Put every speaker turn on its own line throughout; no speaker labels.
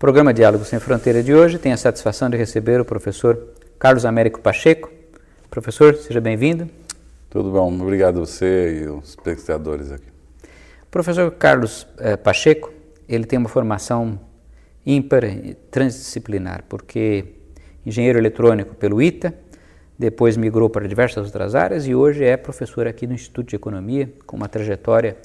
Programa Diálogo Sem Fronteira de hoje tem a satisfação de receber o professor Carlos Américo Pacheco. Professor, seja bem-vindo.
Tudo bom, obrigado a você e os espectadores aqui.
O professor Carlos Pacheco, ele tem uma formação ímpar e transdisciplinar, porque engenheiro eletrônico pelo ITA, depois migrou para diversas outras áreas e hoje é professor aqui no Instituto de Economia, com uma trajetória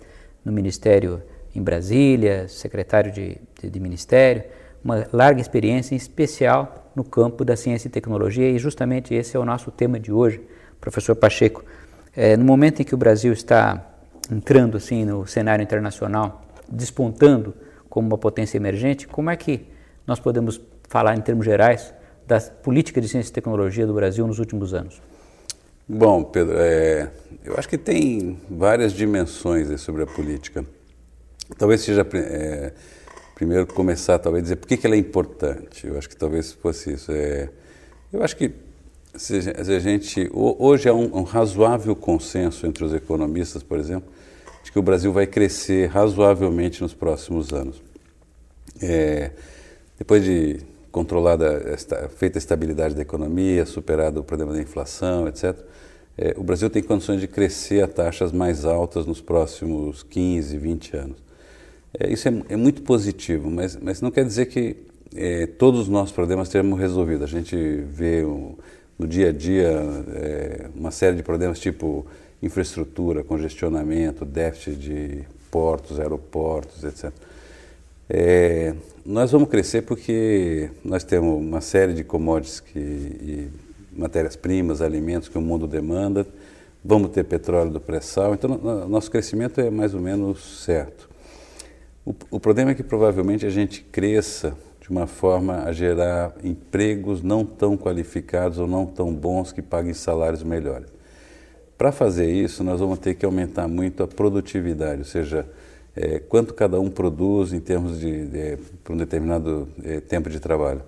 no Ministério em Brasília, secretário de Ministério, uma larga experiência, em especial no campo da ciência e tecnologia, e justamente esse é o nosso tema de hoje, professor Pacheco. No momento em que o Brasil está entrando assim no cenário internacional, despontando como uma potência emergente, como é que nós podemos falar em termos gerais da política de ciência e tecnologia do Brasil nos últimos anos?
Bom, Pedro, eu acho que tem várias dimensões sobre a política. Talvez seja primeiro começar talvez a dizer por que ela é importante. Eu acho que talvez fosse isso. Eu acho que se a gente hoje há um razoável consenso entre os economistas, por exemplo, de que o Brasil vai crescer razoavelmente nos próximos anos. Depois de controlada, feita a estabilidade da economia, superado o problema da inflação, etc., o Brasil tem condições de crescer a taxas mais altas nos próximos 15, 20 anos. Isso é muito positivo, mas não quer dizer que todos os nossos problemas teremos resolvido. A gente vê no dia a dia uma série de problemas tipo infraestrutura, congestionamento, déficit de portos, aeroportos, etc. Nós vamos crescer porque nós temos uma série de commodities e matérias-primas, alimentos que o mundo demanda, vamos ter petróleo do pré-sal, então nosso crescimento é mais ou menos certo. O problema é que provavelmente a gente cresça de uma forma a gerar empregos não tão qualificados ou não tão bons que paguem salários melhores. Para fazer isso, nós vamos ter que aumentar muito a produtividade, ou seja, quanto cada um produz em termos por um determinado tempo de trabalho.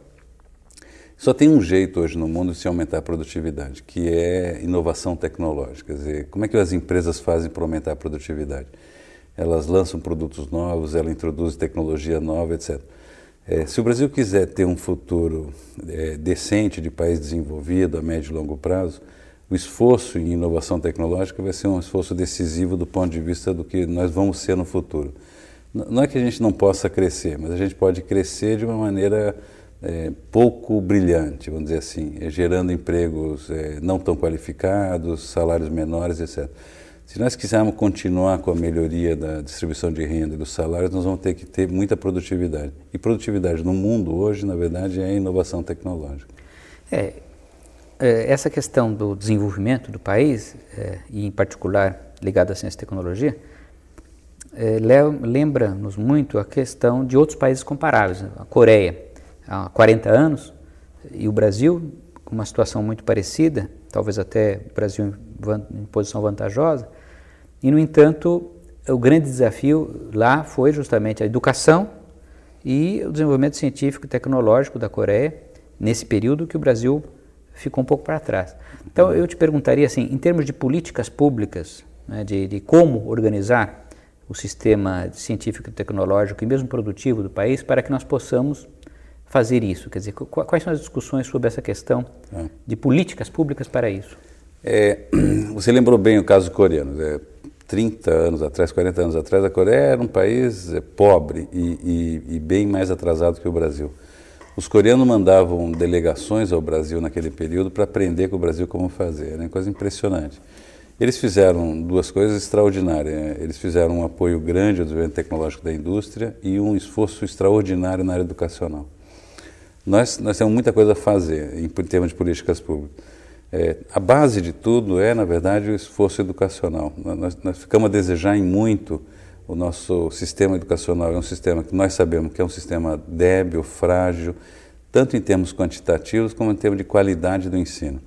Só tem um jeito hoje no mundo de se aumentar a produtividade, que é inovação tecnológica. Quer dizer, como é que as empresas fazem para aumentar a produtividade? Elas lançam produtos novos, elas introduzem tecnologia nova, etc. Se o Brasil quiser ter um futuro decente de país desenvolvido a médio e longo prazo, o esforço em inovação tecnológica vai ser um esforço decisivo do ponto de vista do que nós vamos ser no futuro. Não é que a gente não possa crescer, mas a gente pode crescer de uma maneira pouco brilhante, vamos dizer assim, gerando empregos não tão qualificados, salários menores, etc. Se nós quisermos continuar com a melhoria da distribuição de renda e dos salários, nós vamos ter que ter muita produtividade. E produtividade no mundo hoje, na verdade, é inovação tecnológica.
Essa questão do desenvolvimento do país, e em particular ligada à ciência e tecnologia, lembra-nos muito a questão de outros países comparáveis. A Coreia, há 40 anos, e o Brasil, com uma situação muito parecida, talvez até o Brasil em posição vantajosa, e, no entanto, o grande desafio lá foi justamente a educação e o desenvolvimento científico e tecnológico da Coreia, nesse período que o Brasil ficou um pouco para trás. Então, eu te perguntaria, assim, em termos de políticas públicas, né, de como organizar o sistema científico e tecnológico e mesmo produtivo do país para que nós possamos fazer isso. Quer dizer, quais são as discussões sobre essa questão de políticas públicas para isso?
Você lembrou bem o caso coreano. 30 anos atrás, 40 anos atrás, a Coreia era um país pobre e bem mais atrasado que o Brasil. Os coreanos mandavam delegações ao Brasil naquele período para aprender com o Brasil como fazer, né? Coisa impressionante. Eles fizeram duas coisas extraordinárias. Eles fizeram um apoio grande ao desenvolvimento tecnológico da indústria e um esforço extraordinário na área educacional. Nós temos muita coisa a fazer em termos de políticas públicas. A base de tudo na verdade, o esforço educacional. Nós ficamos a desejar em muito o nosso sistema educacional. É um sistema que nós sabemos que é um sistema débil, frágil, tanto em termos quantitativos como em termos de qualidade do ensino.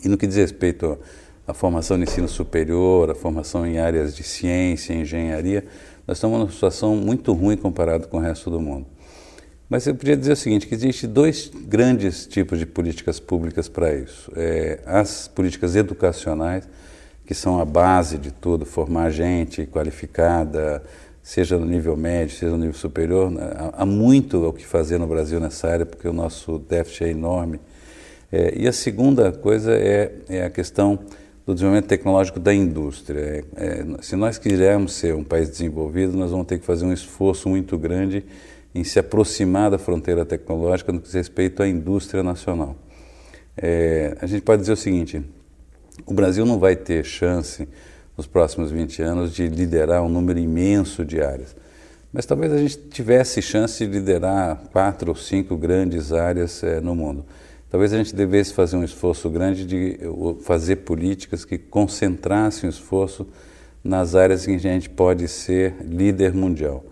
E no que diz respeito à formação no ensino superior, a formação em áreas de ciência, engenharia, nós estamos numa situação muito ruim comparado com o resto do mundo. Mas eu podia dizer o seguinte, que existem dois grandes tipos de políticas públicas para isso. As políticas educacionais, que são a base de tudo, formar gente qualificada, seja no nível médio, seja no nível superior. Há muito o que fazer no Brasil nessa área, porque o nosso déficit é enorme. E a segunda coisa é a questão do desenvolvimento tecnológico da indústria. Se nós quisermos ser um país desenvolvido, nós vamos ter que fazer um esforço muito grande em se aproximar da fronteira tecnológica no que diz respeito à indústria nacional. A gente pode dizer o seguinte: o Brasil não vai ter chance nos próximos 20 anos de liderar um número imenso de áreas, mas talvez a gente tivesse chance de liderar 4 ou 5 grandes áreas no mundo. Talvez a gente devesse fazer um esforço grande de fazer políticas que concentrassem o esforço nas áreas em que a gente pode ser líder mundial.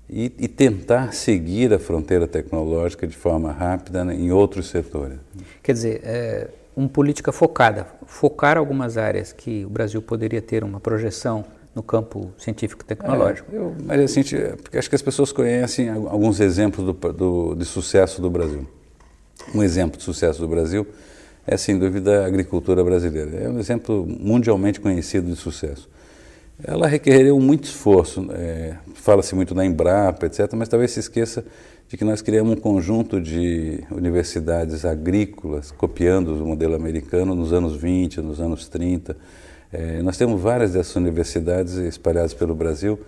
E tentar seguir a fronteira tecnológica de forma rápida em outros setores.
Quer dizer, uma política focada, focar algumas áreas que o Brasil poderia ter uma projeção no campo científico e tecnológico.
Mas assim, porque acho que as pessoas conhecem alguns exemplos de sucesso do Brasil. Um exemplo de sucesso do Brasil é, sem dúvida, a agricultura brasileira. É um exemplo mundialmente conhecido de sucesso. Ela requereu muito esforço, fala-se muito da Embrapa, etc., mas talvez se esqueça de que nós criamos um conjunto de universidades agrícolas, copiando o modelo americano nos anos 20, nos anos 30. Nós temos várias dessas universidades espalhadas pelo Brasil.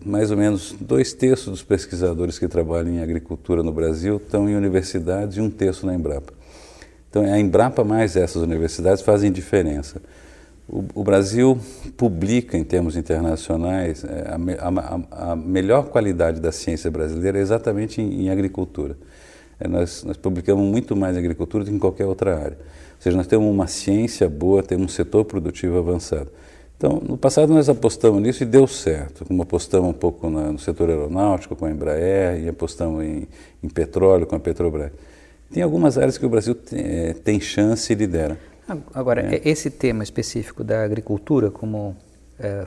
Mais ou menos 2/3 dos pesquisadores que trabalham em agricultura no Brasil estão em universidades e 1/3 na Embrapa. Então, a Embrapa mais essas universidades fazem diferença. O Brasil publica, em termos internacionais, a melhor qualidade da ciência brasileira é exatamente em agricultura. Nós publicamos muito mais em agricultura do que em qualquer outra área. Ou seja, nós temos uma ciência boa, temos um setor produtivo avançado. Então, no passado nós apostamos nisso e deu certo, como apostamos um pouco no setor aeronáutico com a Embraer e apostamos em petróleo com a Petrobras. Tem algumas áreas que o Brasil tem chance e lidera.
Agora, esse tema específico da agricultura como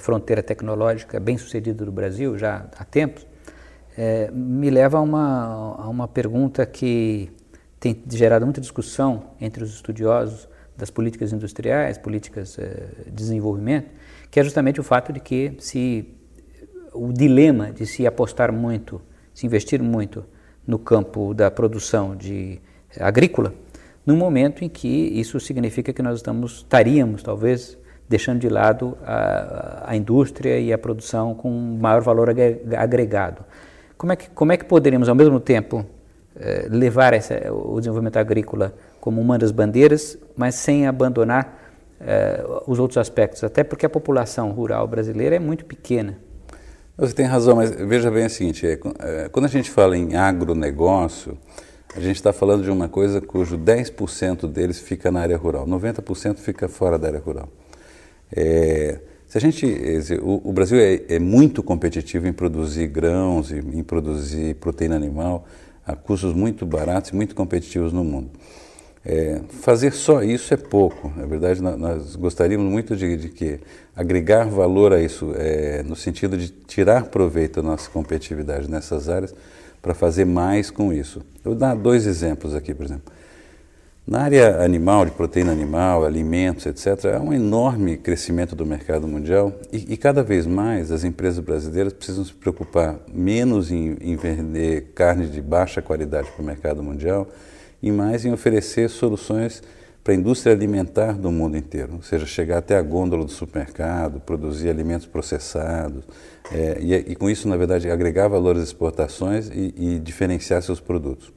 fronteira tecnológica bem sucedida do Brasil já há tempos, me leva a uma pergunta que tem gerado muita discussão entre os estudiosos das políticas industriais, políticas de desenvolvimento, que é justamente o fato de que o dilema de se apostar muito, se investir muito no campo da produção agrícola, no momento em que isso significa que nós estaríamos talvez deixando de lado a indústria e a produção com maior valor agregado. Como é que poderíamos ao mesmo tempo levar o desenvolvimento agrícola como uma das bandeiras, mas sem abandonar os outros aspectos, até porque a população rural brasileira é muito pequena.
Você tem razão, mas veja bem o seguinte, quando a gente fala em agronegócio, a gente está falando de uma coisa cujo 10% deles fica na área rural, 90% fica fora da área rural. O Brasil é muito competitivo em produzir grãos, em produzir proteína animal, a custos muito baratos e muito competitivos no mundo. Fazer só isso é pouco. Na verdade, nós gostaríamos muito de que agregar valor a isso, no sentido de tirar proveito da nossa competitividade nessas áreas, para fazer mais com isso. Eu vou dar 2 exemplos aqui, por exemplo. Na área animal, de proteína animal, alimentos, etc., há um enorme crescimento do mercado mundial e cada vez mais as empresas brasileiras precisam se preocupar menos em vender carne de baixa qualidade para o mercado mundial e mais em oferecer soluções para a indústria alimentar do mundo inteiro, ou seja, chegar até a gôndola do supermercado, produzir alimentos processados e com isso, na verdade, agregar valor às exportações e diferenciar seus produtos.